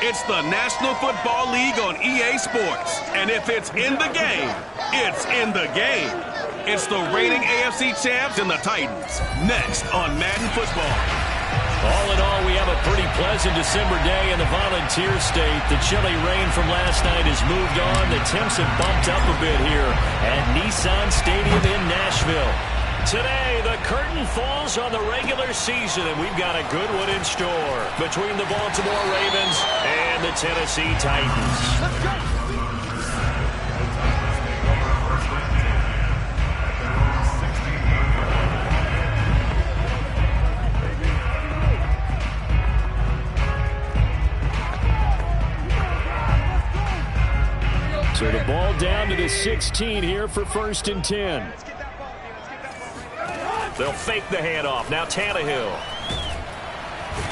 It's the National Football League on EA Sports. And if it's in the game, it's in the game. It's the reigning AFC champs and the Titans. Next on Madden Football. All in all, we have a pretty pleasant December day in the Volunteer State. The chilly rain from last night has moved on. The temps have bumped up a bit here at Nissan Stadium in Nashville. Today, the curtain falls on the regular season, and we've got a good one in store between the Baltimore Ravens and the Tennessee Titans. Let's go! So the ball down to the 16 here for 1st and 10. They'll fake the handoff. Now Tannehill.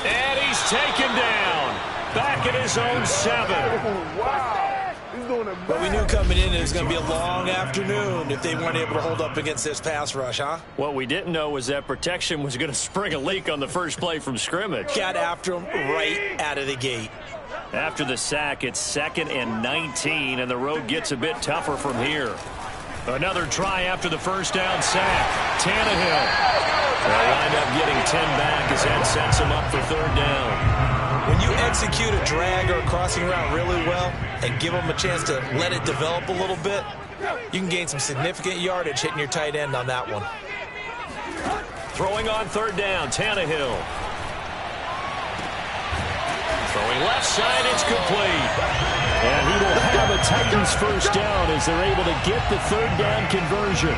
And he's taken down. Back at his own 7. Wow. He's doing it. But we knew coming in it was going to be a long afternoon if they weren't able to hold up against this pass rush, huh? What we didn't know was that protection was going to spring a leak on the first play from scrimmage. Got after him right out of the gate. After the sack, it's 2nd and 19, and the road gets a bit tougher from here. Another try after the first down sack. Tannehill. They'll wind up getting 10 back as that sets him up for 3rd down. When you execute a drag or a crossing route really well and give them a chance to let it develop a little bit, you can gain some significant yardage hitting your tight end on that one. Throwing on 3rd down, Tannehill. Throwing left side, it's complete. And he will have a Titans first down as they're able to get the 3rd down conversion.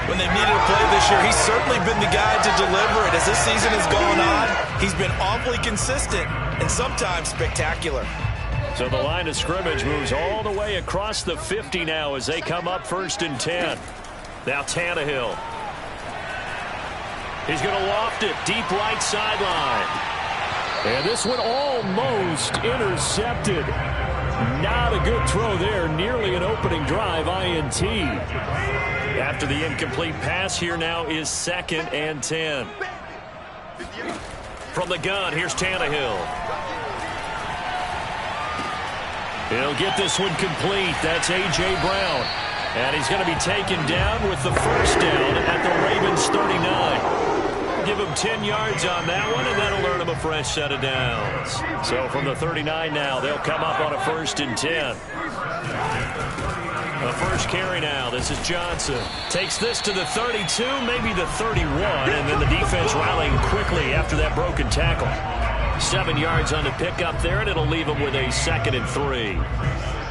When they've needed a play this year, he's certainly been the guy to deliver it. As this season has gone on, he's been awfully consistent and sometimes spectacular. So the line of scrimmage moves all the way across the 50 now as they come up 1st and 10. Now Tannehill. He's going to loft it deep right sideline. And this one almost intercepted. Not a good throw there. Nearly an opening drive, INT. After the incomplete pass, here now is 2nd and 10. From the gun, here's Tannehill. He'll get this one complete. That's A.J. Brown. And he's going to be taken down with the first down at the Ravens 39. Give him 10 yards on that one, and that'll earn him a fresh set of downs. So from the 39 now, they'll come up on a 1st and 10. The first carry now. This is Johnson. Takes this to the 32, maybe the 31, and then the defense rallying quickly after that broken tackle. 7 yards on the pickup there, and it'll leave him with a 2nd and 3.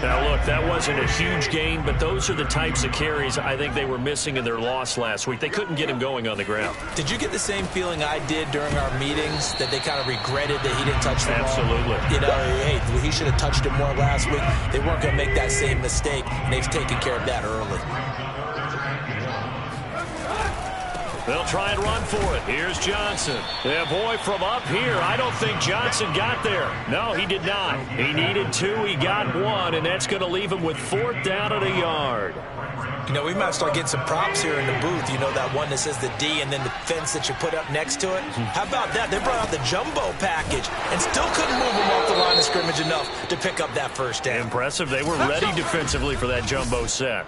Now, look, that wasn't a huge gain, but those are the types of carries I think they were missing in their loss last week. They couldn't get him going on the ground. Did you get the same feeling I did during our meetings, that they kind of regretted that he didn't touch the ball? Absolutely. You know, hey, he should have touched it more last week. They weren't going to make that same mistake, and they've taken care of that early. They'll try and run for it. Here's Johnson. Yeah, boy, from up here, I don't think Johnson got there. No, he did not. He needed 2. He got 1, and that's going to leave him with 4th down at a yard. You know, we might start getting some props here in the booth. You know, that one that says the D and then the fence that you put up next to it? How about that? They brought out the jumbo package and still couldn't move him off the line of scrimmage enough to pick up that first down. Impressive. They were ready defensively for that jumbo set.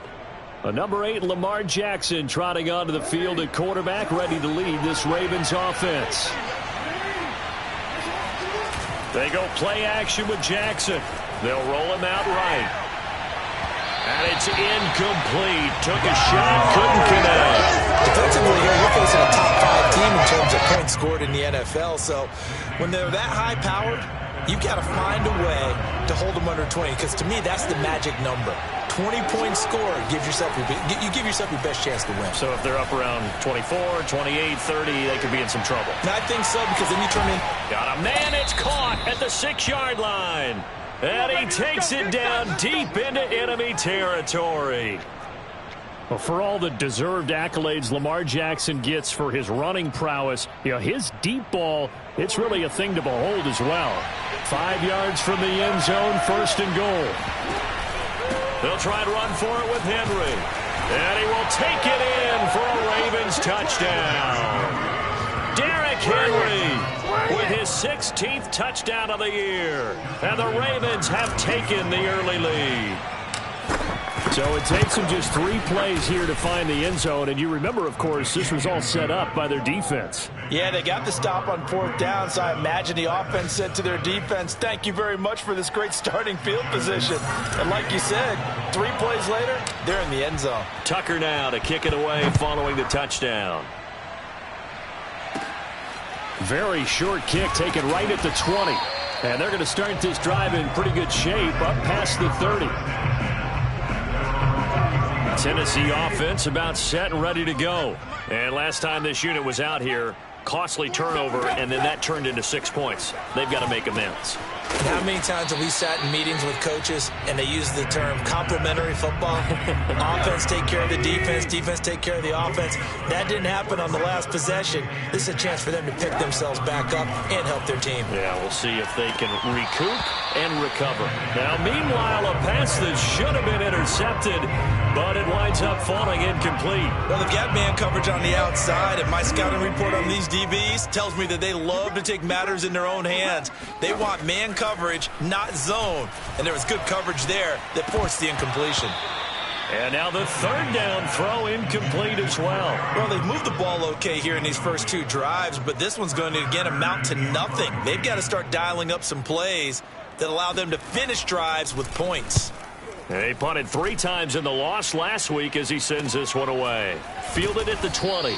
A number 8, Lamar Jackson, trotting onto the field at quarterback, ready to lead this Ravens offense. They go play action with Jackson. They'll roll him out right. And it's incomplete. Took a shot, couldn't connect. Defensively here, you're facing a top 5 team in terms of points scored in the NFL. So when they're that high-powered, you've got to find a way to hold them under 20, because to me, that's the magic number. 20-point score gives yourself you give yourself your best chance to win. So if they're up around 24, 28, 30, they could be in some trouble. And I think so, because then you turn in. Got a man, it's caught at the 6-yard line. And he takes it down deep into enemy territory. Well, for all the deserved accolades Lamar Jackson gets for his running prowess, you know, his deep ball, it's really a thing to behold as well. 5 yards from the end zone, 1st and goal. They'll try and run for it with Henry. And he will take it in for a Ravens touchdown. Derrick Henry with his 16th touchdown of the year. And the Ravens have taken the early lead. So it takes them just 3 plays here to find the end zone. And you remember, of course, this was all set up by their defense. Yeah, they got the stop on 4th down, so I imagine the offense said to their defense, thank you very much for this great starting field position. And like you said, 3 plays later, they're in the end zone. Tucker now to kick it away following the touchdown. Very short kick taken right at the 20. And they're going to start this drive in pretty good shape up past the 30. Tennessee offense about set and ready to go. And last time this unit was out here, costly turnover, and then that turned into 6 points. They've got to make amends. How many times have we sat in meetings with coaches and they use the term complementary football? Offense take care of the defense, defense take care of the offense. That didn't happen on the last possession. This is a chance for them to pick themselves back up and help their team. Yeah, we'll see if they can recoup and recover. Now, meanwhile, a pass that should have been intercepted, but it winds up falling incomplete. Well, they've got man coverage on the outside, and my scouting report on these DBs tells me that they love to take matters in their own hands. They want man coverage, not zone. And there was good coverage there that forced the incompletion. And now the 3rd down throw incomplete as well. Well, they've moved the ball okay here in these first 2 drives, but this one's going to, again, amount to nothing. They've got to start dialing up some plays that allow them to finish drives with points. He punted 3 times in the loss last week as he sends this one away. Fielded at the 20.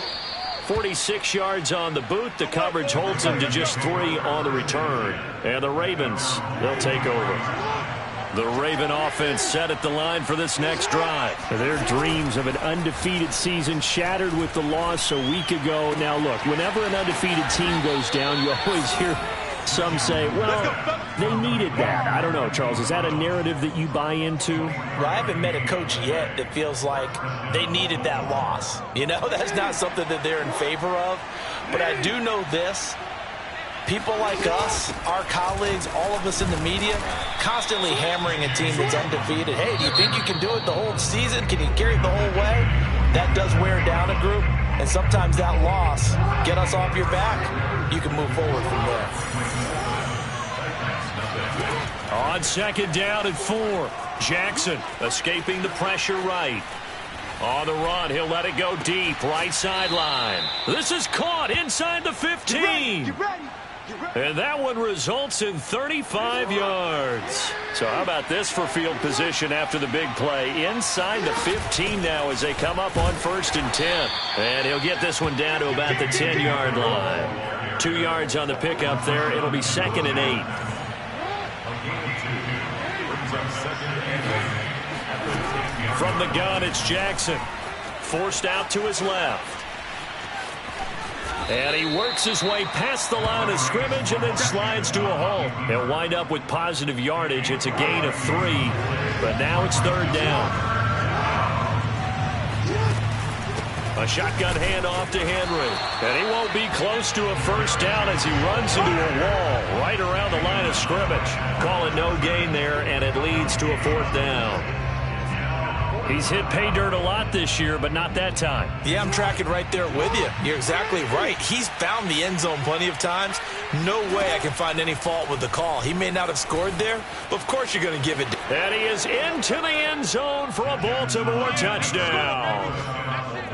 46 yards on the boot. The coverage holds him to just 3 on the return. And the Ravens, they'll take over. The Raven offense set at the line for this next drive. Their dreams of an undefeated season shattered with the loss a week ago. Now, look, whenever an undefeated team goes down, you always hear some say, well, they needed that. I don't know, Charles. Is that a narrative that you buy into? Well, I haven't met a coach yet that feels like they needed that loss. You know, that's not something that they're in favor of. But I do know this. People like us, our colleagues, all of us in the media, constantly hammering a team that's undefeated. Hey, do you think you can do it the whole season? Can you carry it the whole way? That does wear down a group. And sometimes that loss, get us off your back, you can move forward from there. On 2nd down and 4, Jackson escaping the pressure right. On the run, he'll let it go deep, right sideline. This is caught inside the 15. Get ready. And that one results in 35 yards. So how about this for field position after the big play? Inside the 15 now as they come up on 1st and 10. And he'll get this one down to about the 10-yard line. 2 yards on the pickup there. It'll be 2nd and 8. From the gun, it's Jackson. Forced out to his left. And he works his way past the line of scrimmage and then slides to a halt. He'll wind up with positive yardage. It's a gain of 3, but now it's 3rd down. A shotgun handoff to Henry. And he won't be close to a 1st down as he runs into a wall right around the line of scrimmage. Call it no gain there, and it leads to a 4th down. He's hit pay dirt a lot this year, but not that time. Yeah, I'm tracking right there with you. You're exactly right. He's found the end zone plenty of times. No way I can find any fault with the call. He may not have scored there, but of course you're going to give it. And he is into the end zone for a Baltimore touchdown.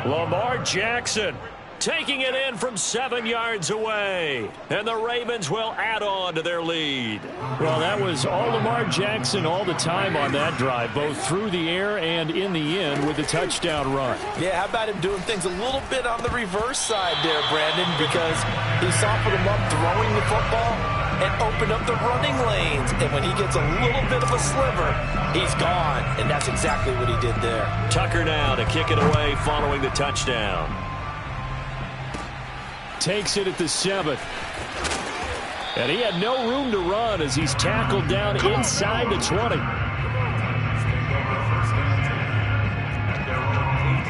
Lamar Jackson taking it in from 7 yards away. And the Ravens will add on to their lead. Well, that was all Lamar Jackson all the time on that drive, both through the air and in the end with the touchdown run. Yeah, how about him doing things a little bit on the reverse side there, Brandon, because he softened him up throwing the football and opened up the running lanes. And when he gets a little bit of a sliver, he's gone. And that's exactly what he did there. Tucker now to kick it away following the touchdown. Takes it at the 7th. And he had no room to run as he's tackled down inside the 20.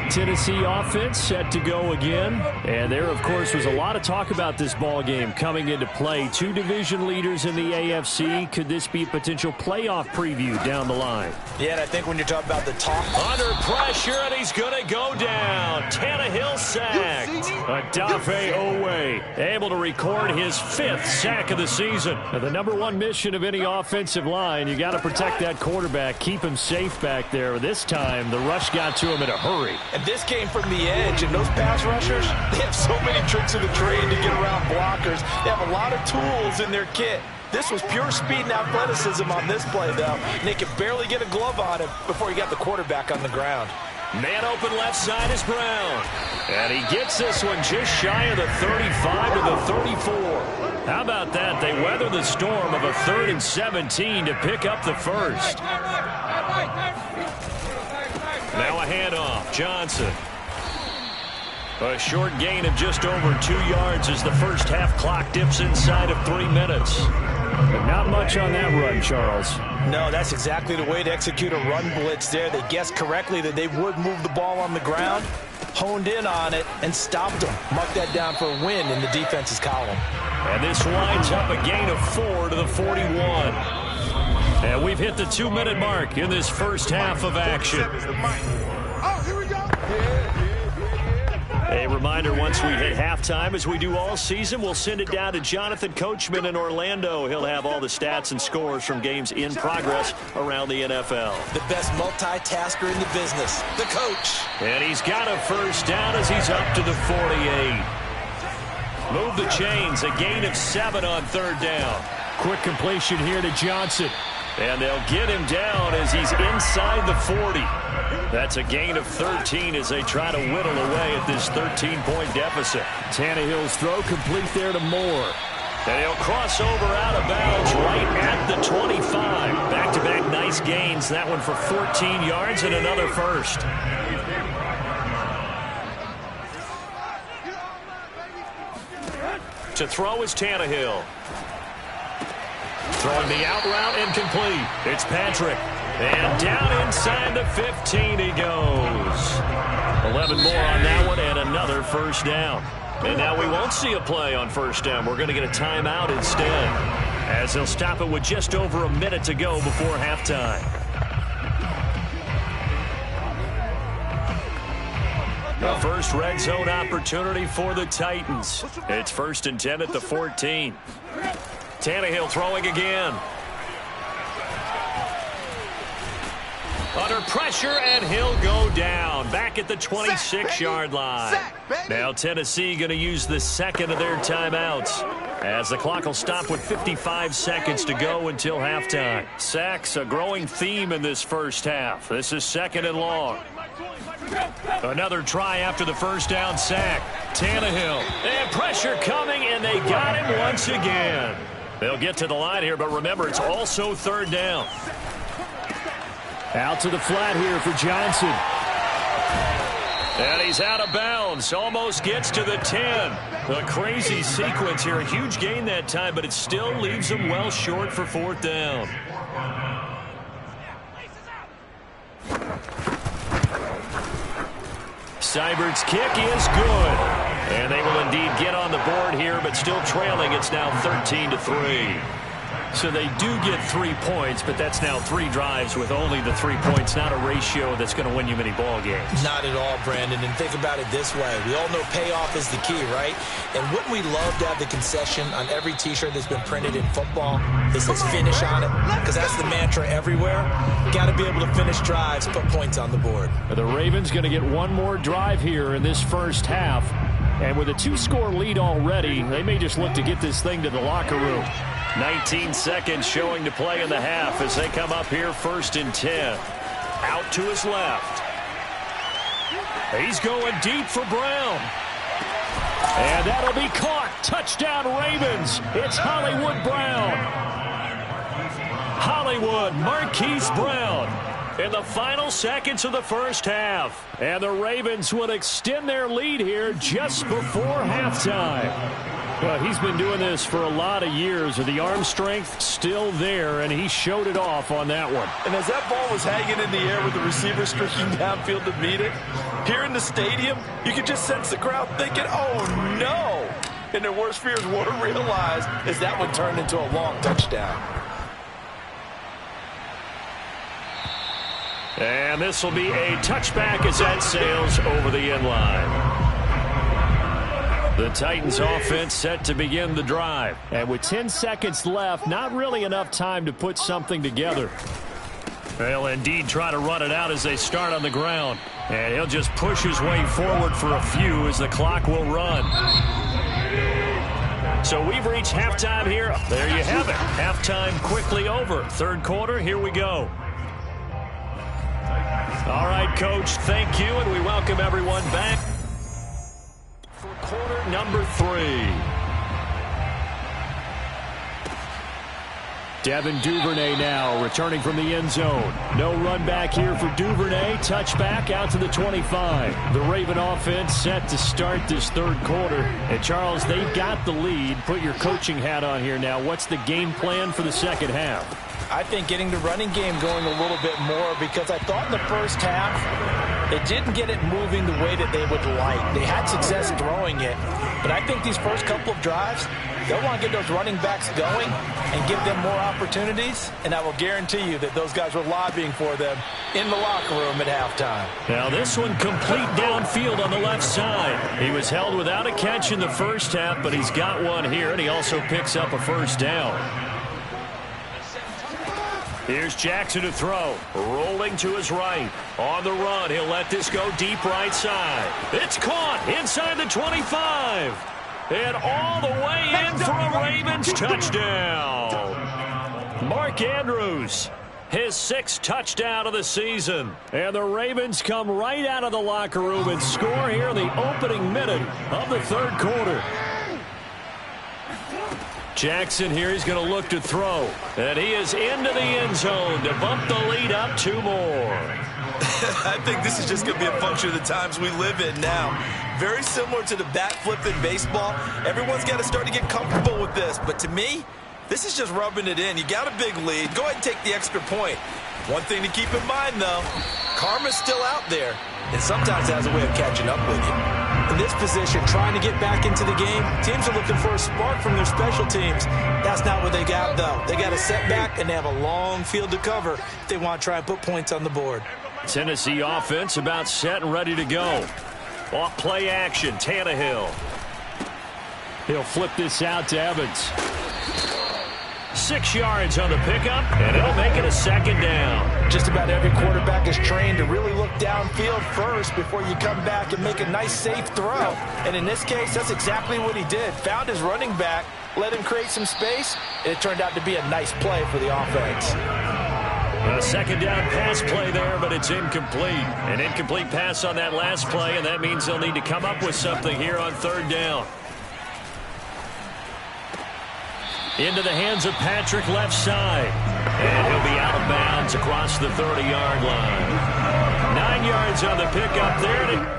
Tennessee offense set to go again. And there, of course, was a lot of talk about this ball game coming into play. Two division leaders in the AFC. Could this be a potential playoff preview down the line? Yeah, and I think when you're talking about the talk. Under pressure, and he's going to go down. Tannehill sacked. Odafe Owe able to record his 5th sack of the season. Now, the #1 mission of any offensive line, you got to protect that quarterback, keep him safe back there. This time, the rush got to him in a hurry. And this came from the edge, and those pass rushers, they have so many tricks of the trade to get around blockers. They have a lot of tools in their kit. This was pure speed and athleticism on this play, though. And they could barely get a glove on him before he got the quarterback on the ground. Man open left side is Brown. And he gets this one just shy of the 35 to the 34. How about that? They weather the storm of a 3rd and 17 to pick up the first. Now a handoff. Johnson. A short gain of just over 2 yards as the first half clock dips inside of 3 minutes. But not much on that run, Charles. No, that's exactly the way to execute a run blitz there. They guessed correctly that they would move the ball on the ground, honed in on it, and stopped them. Mark that down for a win in the defense's column. And this winds up a gain of 4 to the 41. And we've hit the 2-minute mark in this first half of action. Oh, here we go. A reminder, once we hit halftime, as we do all season, we'll send it down to Jonathan Coachman in Orlando. He'll have all the stats and scores from games in progress around the NFL. The best multitasker in the business, the coach. And he's got a first down as he's up to the 48. Move the chains, a gain of 7 on 3rd down. Quick completion here to Johnson. And they'll get him down as he's inside the 40. That's a gain of 13 as they try to whittle away at this 13-point deficit. Tannehill's throw complete there to Moore. And he'll cross over out of bounds right at the 25. Back-to-back nice gains. That one for 14 yards and another first. To throw is Tannehill. Throwing the out route incomplete. It's Patrick. And down inside the 15 he goes. 11 more on that one and another first down. And now we won't see a play on first down. We're going to get a timeout instead, as they'll stop it with just over a minute to go before halftime. The first red zone opportunity for the Titans. It's 1st and 10 at the 14. Tannehill throwing again. Under pressure, and he'll go down. Back at the 26-yard line. Now Tennessee going to use the 2nd of their timeouts, as the clock will stop with 55 seconds to go until halftime. Sacks, a growing theme in this first half. This is 2nd and long. Another try after the first down sack. Tannehill. And pressure coming, and they got him once again. They'll get to the line here, but remember, it's also 3rd down. Out to the flat here for Johnson. And he's out of bounds. Almost gets to the 10. A crazy sequence here. A huge gain that time, but it still leaves him well short for 4th down. Seibert's kick is good. And they will indeed get on the board here, but still trailing. It's now 13-3. So they do get 3 points, but that's now 3 drives with only the 3 points. Not a ratio that's going to win you many ball games. Not at all, Brandon. And think about it this way. We all know payoff is the key, right? And wouldn't we love to have the concession on every T-shirt that's been printed in football that says finish on it? Because that's the mantra everywhere. Got to be able to finish drives, put points on the board. The Ravens going to get one more drive here in this first half. And with a 2-score lead already, they may just look to get this thing to the locker room. 19 seconds showing to play in the half as they come up here 1st and 10. Out to his left. He's going deep for Brown. And that'll be caught. Touchdown Ravens. It's Hollywood Brown. Hollywood Marquise Brown in the final seconds of the first half. And the Ravens will extend their lead here just before halftime. Well, he's been doing this for a lot of years. The arm strength still there, and he showed it off on that one. And as that ball was hanging in the air with the receiver streaking downfield to meet it, here in the stadium, you could just sense the crowd thinking, oh, no. And their worst fears were realized as that one turned into a long touchdown. And this will be a touchback as that sails over the end line. The Titans offense set to begin the drive. And with 10 seconds left, not really enough time to put something together. They'll indeed try to run it out as they start on the ground. And he'll just push his way forward for a few as the clock will run. So we've reached halftime here. There you have it. Halftime quickly over. Third quarter, here we go. All right, Coach, thank you, and we welcome everyone back for quarter number 3. Devin Duvernay now returning from the end zone. No run back here for Duvernay. Touchback out to the 25. The Raven offense set to start this third quarter. And, Charles, they've got the lead. Put your coaching hat on here now. What's the game plan for the second half? I think getting the running game going a little bit more, because I thought in the first half it didn't get it moving the way that they would like. They had success throwing it, but I think these first couple of drives, they'll want to get those running backs going and give them more opportunities, and I will guarantee you that those guys were lobbying for them in the locker room at halftime. Now this one complete downfield on the left side. He was held without a catch in the first half, but he's got one here, and he also picks up a first down. Here's Jackson to throw. Rolling to his right. On the run, he'll let this go deep right side. It's caught inside the 25. And all the way in for a Ravens touchdown. Mark Andrews, his 6th touchdown of the season. And the Ravens come right out of the locker room and score here in the opening minute of the third quarter. Jackson here, he's going to look to throw. And he is into the end zone to bump the lead up 2 more. I think this is just going to be a function of the times we live in now. Very similar to the bat flip in baseball. Everyone's got to start to get comfortable with this. But to me, this is just rubbing it in. You got a big lead. Go ahead and take the extra point. One thing to keep in mind, though, karma's still out there. And sometimes it has a way of catching up with you. In this position, trying to get back into the game, teams are looking for a spark from their special teams. That's not what they got, though. They got a setback, and they have a long field to cover if they want to try and put points on the board. Tennessee offense about set and ready to go. Off play action, Tannehill. He'll flip this out to Evans. 6 yards on the pickup, and it'll make it a second down. Just about every quarterback is trained to really look downfield first before you come back and make a nice, safe throw. And in this case, that's exactly what he did. Found his running back, let him create some space, and it turned out to be a nice play for the offense. A second down pass play there, but it's incomplete. An incomplete pass on that last play, and that means they'll need to come up with something here on third down. Into the hands of Patrick left side. And he'll be out of bounds across the 30-yard line. 9 yards on the pickup there.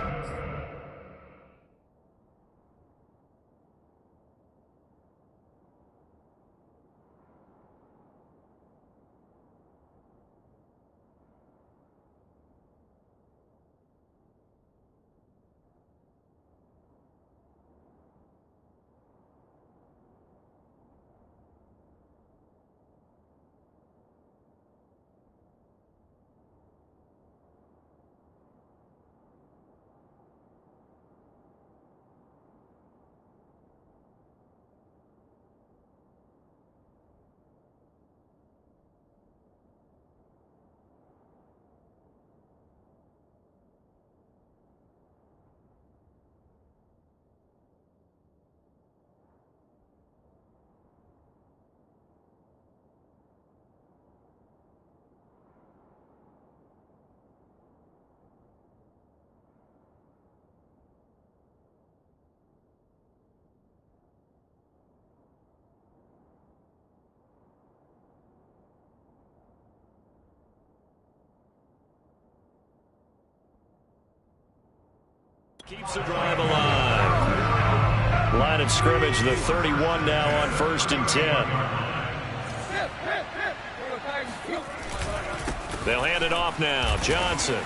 Keeps the drive alive. Line of scrimmage, the 31 now on 1st and 10. They'll hand it off now. Johnson.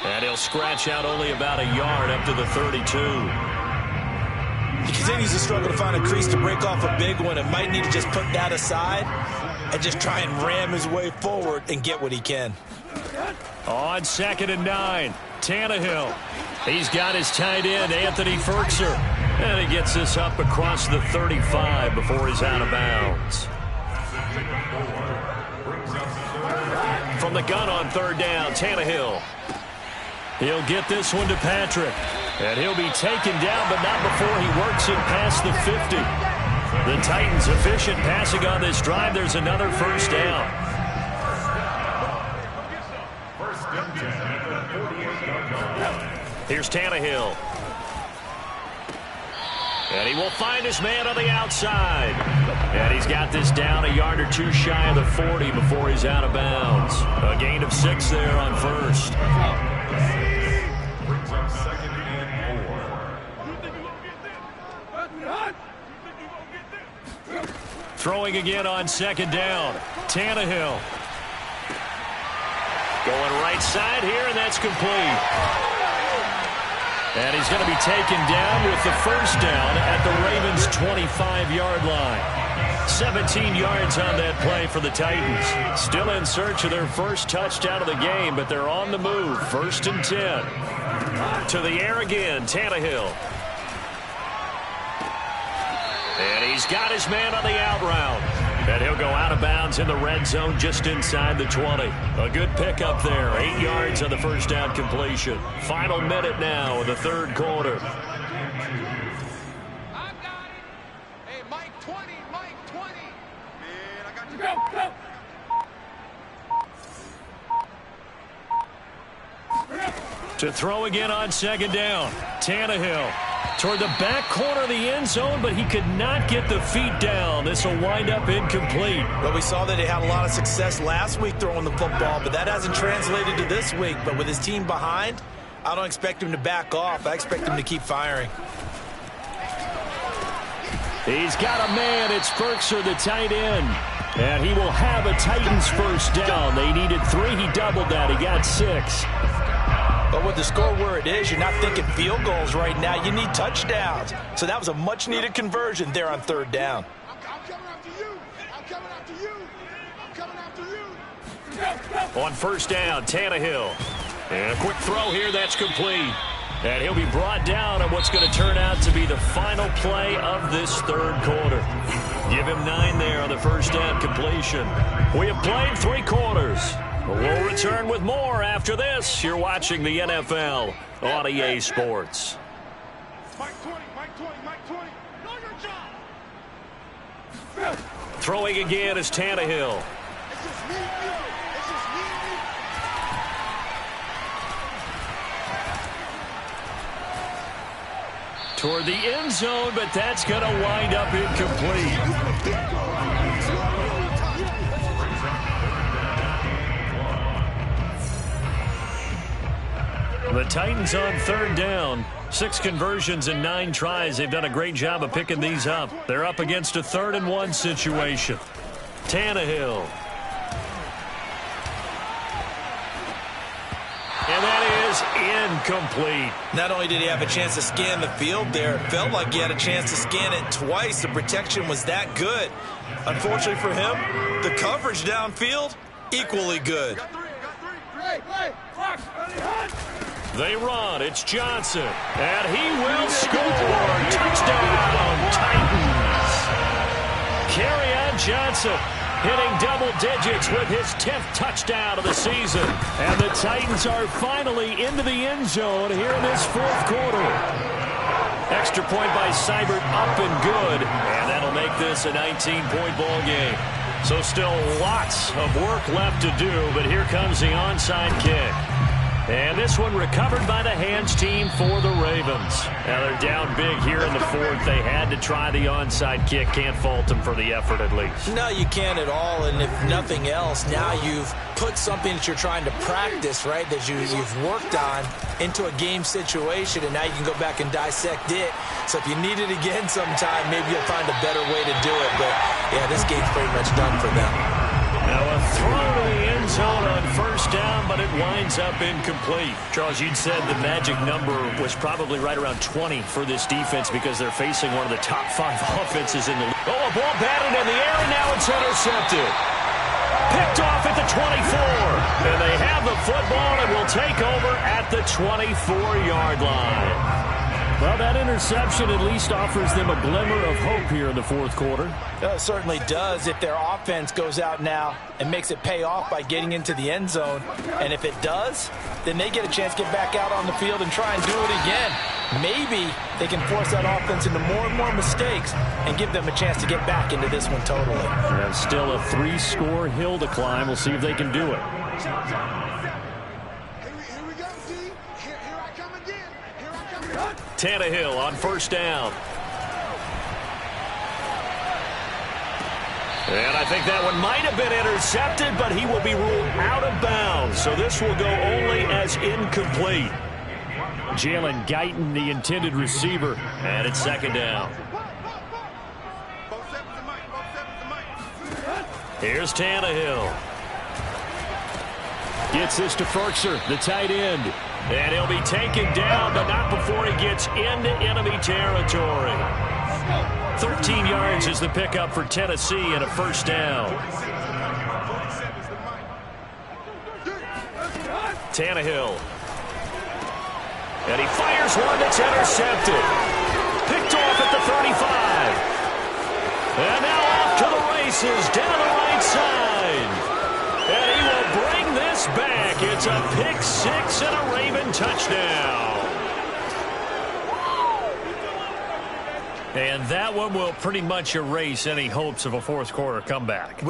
And he'll scratch out only about a yard up to the 32. He continues to struggle to find a crease to break off a big one and might need to just put that aside and just try and ram his way forward and get what he can. On 2nd and 9, Tannehill. He's got his tight end, Anthony Firkser. And he gets this up across the 35 before he's out of bounds. From the gun on 3rd down, Tannehill. He'll get this one to Patrick. And he'll be taken down, but not before he works it past the 50. The Titans efficient passing on this drive. There's another 1st down. Here's Tannehill. And he will find his man on the outside. And he's got this down a yard or 2 shy of the 40 before he's out of bounds. A gain of 6 there on 1st. Throwing again on 2nd down. Tannehill. Going right side here, and that's complete. And he's going to be taken down with the 1st down at the Ravens' 25-yard line. 17 yards on that play for the Titans. Still in search of their first touchdown of the game, but they're on the move. 1st and 10. To the air again, Tannehill. And he's got his man on the out route. And he'll go out of bounds in the red zone just inside the 20. A good pickup there. 8 yards on the 1st down completion. Final minute now in the 3rd quarter. I got it. Hey, Mike 20, Mike 20. Man, I got you. To throw again on 2nd down. Tannehill toward the back corner of the end zone, but he could not get the feet down. This will wind up incomplete. Well, we saw that he had a lot of success last week throwing the football, but that hasn't translated to this week. But with his team behind, I don't expect him to back off. I expect him to keep firing. He's got a man. It's Firkser, the tight end. And he will have a Titans 1st down. They needed 3. He doubled that. He got 6. But with the score where it is, you're not thinking field goals right now. You need touchdowns. So that was a much-needed conversion there on 3rd down. I'm coming after you. I'm coming after you. I'm coming after you. On 1st down, Tannehill. And a quick throw here. That's complete. And he'll be brought down on what's going to turn out to be the final play of this 3rd quarter. Give him 9 there on the 1st down completion. We have played 3 quarters. We'll return with more after this. You're watching the NFL on EA Sports. Mike 20, Mike 20, Mike 20. Know your job. Throwing again is Tannehill. It's just me and you. It's just me and you. Toward the end zone, but that's going to wind up incomplete. The Titans on 3rd down. 6 conversions and 9 tries. They've done a great job of picking these up. They're up against a 3rd and 1 situation. Tannehill. And that is incomplete. Not only did he have a chance to scan the field there, it felt like he had a chance to scan it twice. The protection was that good. Unfortunately for him, the coverage downfield, equally good. They run. It's Johnson. And he will score. Touchdown, Titans. Kerryon Johnson hitting double digits with his 10th touchdown of the season. And the Titans are finally into the end zone here in this 4th quarter. Extra point by Seibert, up and good. And that'll make this a 19-point ball game. So still lots of work left to do, but here comes the onside kick. And this one recovered by the hands team for the Ravens. Now they're down big here in the fourth. They had to try the onside kick. Can't fault them for the effort at least. No, you can't at all. And if nothing else, now you've put something that you're trying to practice, right, that you've worked on into a game situation, and now you can go back and dissect it. So if you need it again sometime, maybe you'll find a better way to do it. But, yeah, this game's pretty much done for them. Now a throw to the end zone on first down, but it winds up incomplete. Charles, you'd said the magic number was probably right around 20 for this defense because they're facing one of the top 5 offenses in the league. Oh, a ball batted in the air, and now it's intercepted. Picked off at the 24. And they have the football and will take over at the 24-yard line. Well, that interception at least offers them a glimmer of hope here in the fourth quarter. It certainly does if their offense goes out now and makes it pay off by getting into the end zone. And if it does, then they get a chance to get back out on the field and try and do it again. Maybe they can force that offense into more and more mistakes and give them a chance to get back into this one totally. And still a 3-score hill to climb. We'll see if they can do it. Here we go, D. Here I come again. Here I come again. Tannehill on first down. And I think that one might have been intercepted, but he will be ruled out of bounds. So this will go only as incomplete. Jalen Guyton, the intended receiver. And it's second down. Here's Tannehill. Gets this to Ferkser, the tight end. And he'll be taken down, but not before he gets into enemy territory. 13 yards is the pickup for Tennessee and a first down. Tannehill. And he fires one that's intercepted. Picked off at the 35. And now off to the races down the right side. And he will bring this back. It's a pick six and a Raven touchdown. And that one will pretty much erase any hopes of a fourth quarter comeback.